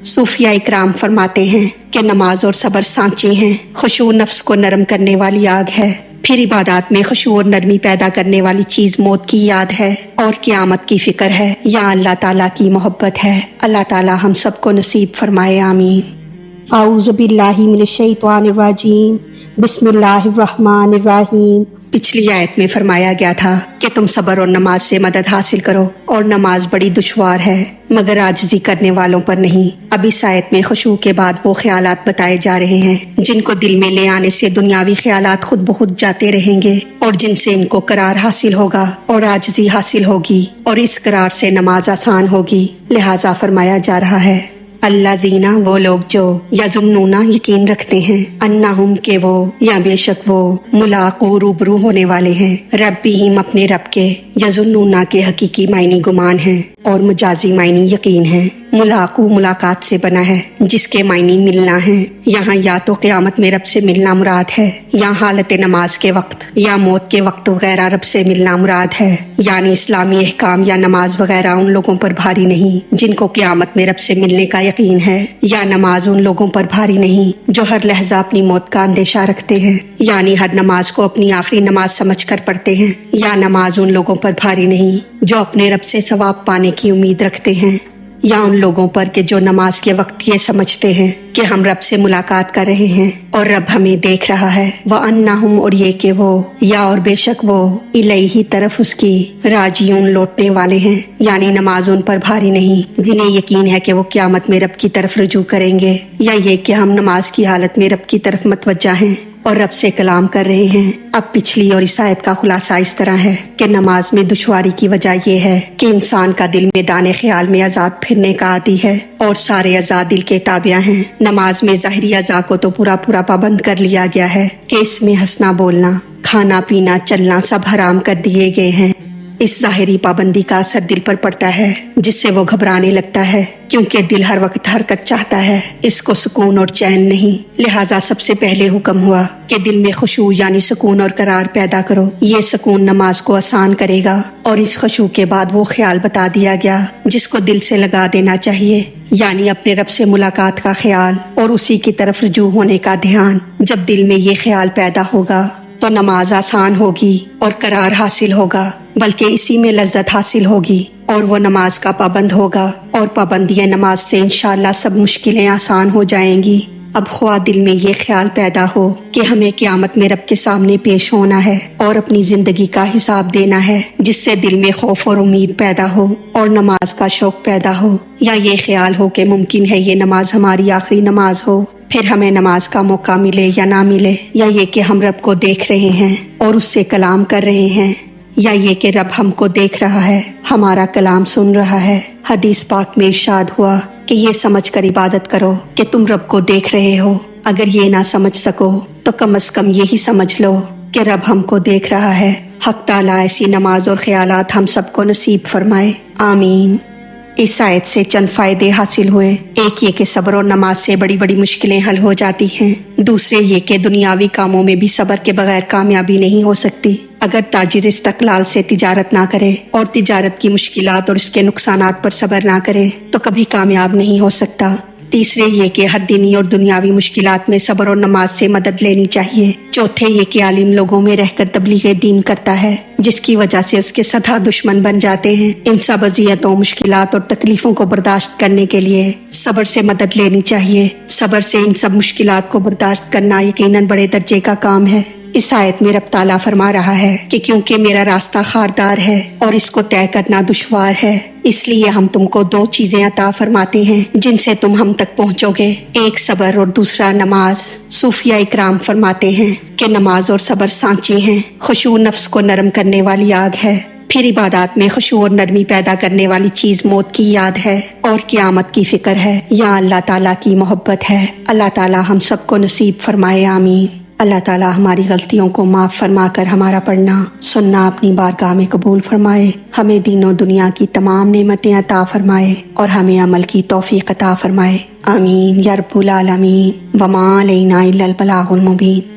صوفیہ اکرام فرماتے ہیں کہ نماز اور صبر سانچے ہیں، خشوع نفس کو نرم کرنے والی آگ ہے، پھر عبادات میں خشوع اور نرمی پیدا کرنے والی چیز موت کی یاد ہے اور قیامت کی فکر ہے یا اللہ تعالیٰ کی محبت ہے۔ اللہ تعالیٰ ہم سب کو نصیب فرمائے، آمین۔ اعوذ باللہ من الشیطان الرجیم، بسم اللہ الرحمن الرحیم۔ پچھلی آیت میں فرمایا گیا تھا کہ تم صبر اور نماز سے مدد حاصل کرو، اور نماز بڑی دشوار ہے مگر عاجزی کرنے والوں پر نہیں۔ اب اس آیت میں خشوع کے بعد وہ خیالات بتائے جا رہے ہیں جن کو دل میں لے آنے سے دنیاوی خیالات خود بخود جاتے رہیں گے، اور جن سے ان کو قرار حاصل ہوگا اور عاجزی حاصل ہوگی، اور اس قرار سے نماز آسان ہوگی۔ لہٰذا فرمایا جا رہا ہے الذین، وہ لوگ جو یظنون یقین رکھتے ہیں، انہم کہ وہ یا بے شک وہ ملاقو روبرو ہونے والے ہیں، ربہم اپنے رب کے، یظنون کے حقیقی معنی گمان ہیں اور مجازی معنی یقین ہیں۔ ملاقو ملاقات سے بنا ہے جس کے معنی ملنا ہے، یہاں یا تو قیامت میں رب سے ملنا مراد ہے، یا حالت نماز کے وقت یا موت کے وقت وغیرہ رب سے ملنا مراد ہے، یعنی اسلامی احکام یا نماز وغیرہ ان لوگوں پر بھاری نہیں جن کو قیامت میں رب سے ملنے کا یقین ہے، یا نماز ان لوگوں پر بھاری نہیں جو ہر لحظہ اپنی موت کا اندیشہ رکھتے ہیں، یعنی ہر نماز کو اپنی آخری نماز سمجھ کر پڑھتے ہیں، یا نماز ان لوگوں پر بھاری نہیں جو اپنے رب سے ثواب پانے کی امید رکھتے ہیں، یا ان لوگوں پر کہ جو نماز کے وقت یہ سمجھتے ہیں کہ ہم رب سے ملاقات کر رہے ہیں اور رب ہمیں دیکھ رہا ہے، وَأَنَّهُمْ، اور یہ کہ وہ یا اور بے شک وہ الیہ طرف اس کی راجعون لوٹنے والے ہیں، یعنی نماز ان پر بھاری نہیں جنہیں یقین ہے کہ وہ قیامت میں رب کی طرف رجوع کریں گے، یا یہ کہ ہم نماز کی حالت میں رب کی طرف متوجہ ہیں اور رب سے کلام کر رہے ہیں۔ اب پچھلی اور اس آیت کا خلاصہ اس طرح ہے کہ نماز میں دشواری کی وجہ یہ ہے کہ انسان کا دل میں دانے خیال میں آزاد پھرنے کا عادی ہے، اور سارے اعضاء دل کے تابع ہیں۔ نماز میں ظاہری اعضاء کو تو پورا پابند کر لیا گیا ہے کہ اس میں ہنسنا، بولنا، کھانا پینا، چلنا سب حرام کر دیے گئے ہیں۔ اس ظاہری پابندی کا اثر دل پر پڑتا ہے جس سے وہ گھبرانے لگتا ہے، کیونکہ دل ہر وقت حرکت چاہتا ہے، اس کو سکون اور چین نہیں۔ لہٰذا سب سے پہلے حکم ہوا کہ دل میں خشوع یعنی سکون اور قرار پیدا کرو، یہ سکون نماز کو آسان کرے گا، اور اس خشوع کے بعد وہ خیال بتا دیا گیا جس کو دل سے لگا دینا چاہیے، یعنی اپنے رب سے ملاقات کا خیال اور اسی کی طرف رجوع ہونے کا دھیان۔ جب دل میں یہ خیال پیدا ہوگا تو نماز آسان ہوگی اور قرار حاصل ہوگا، بلکہ اسی میں لذت حاصل ہوگی، اور وہ نماز کا پابند ہوگا، اور پابندی نماز سے انشاءاللہ سب مشکلیں آسان ہو جائیں گی۔ اب خواہ دل میں یہ خیال پیدا ہو کہ ہمیں قیامت میں رب کے سامنے پیش ہونا ہے اور اپنی زندگی کا حساب دینا ہے، جس سے دل میں خوف اور امید پیدا ہو اور نماز کا شوق پیدا ہو، یا یہ خیال ہو کہ ممکن ہے یہ نماز ہماری آخری نماز ہو، پھر ہمیں نماز کا موقع ملے یا نہ ملے، یا یہ کہ ہم رب کو دیکھ رہے ہیں اور اس سے کلام کر رہے ہیں، یا یہ کہ رب ہم کو دیکھ رہا ہے، ہمارا کلام سن رہا ہے۔ حدیث پاک میں ارشاد ہوا کہ یہ سمجھ کر عبادت کرو کہ تم رب کو دیکھ رہے ہو، اگر یہ نہ سمجھ سکو تو کم از کم یہی سمجھ لو کہ رب ہم کو دیکھ رہا ہے۔ حق تعالیٰ ایسی نماز اور خیالات ہم سب کو نصیب فرمائے، آمین۔ اس آیت سے چند فائدے حاصل ہوئے۔ ایک یہ کہ صبر اور نماز سے بڑی بڑی مشکلیں حل ہو جاتی ہیں۔ دوسرے یہ کہ دنیاوی کاموں میں بھی صبر کے بغیر کامیابی نہیں ہو سکتی۔ اگر تاجر استقلال سے تجارت نہ کرے اور تجارت کی مشکلات اور اس کے نقصانات پر صبر نہ کرے تو کبھی کامیاب نہیں ہو سکتا۔ تیسرے یہ کہ ہر دینی اور دنیاوی مشکلات میں صبر اور نماز سے مدد لینی چاہیے۔ چوتھے یہ کہ عالم لوگوں میں رہ کر تبلیغ دین کرتا ہے، جس کی وجہ سے اس کے سدا دشمن بن جاتے ہیں۔ ان سب اذیتوں، مشکلات اور تکلیفوں کو برداشت کرنے کے لیے صبر سے مدد لینی چاہیے۔ صبر سے ان سب مشکلات کو برداشت کرنا یقیناً بڑے درجے کا کام ہے۔ اس آیت میں رب تعالیٰ فرما رہا ہے کہ کیونکہ میرا راستہ خاردار ہے اور اس کو طے کرنا دشوار ہے، اس لیے ہم تم کو دو چیزیں عطا فرماتے ہیں جن سے تم ہم تک پہنچو گے، ایک صبر اور دوسرا نماز۔ صوفیہ اکرام فرماتے ہیں کہ نماز اور صبر سانچے ہیں، خشوع نفس کو نرم کرنے والی آگ ہے، پھر عبادات میں خشوع اور نرمی پیدا کرنے والی چیز موت کی یاد ہے اور قیامت کی فکر ہے یا اللہ تعالیٰ کی محبت ہے۔ اللہ تعالیٰ ہم سب کو نصیب فرمائے، آمین۔ اللہ تعالیٰ ہماری غلطیوں کو معاف فرما کر ہمارا پڑھنا سننا اپنی بارگاہ میں قبول فرمائے، ہمیں دین و دنیا کی تمام نعمتیں عطا فرمائے اور ہمیں عمل کی توفیق عطا فرمائے، آمین یا رب العالمین۔ وما علینا الا البلاغ المبین۔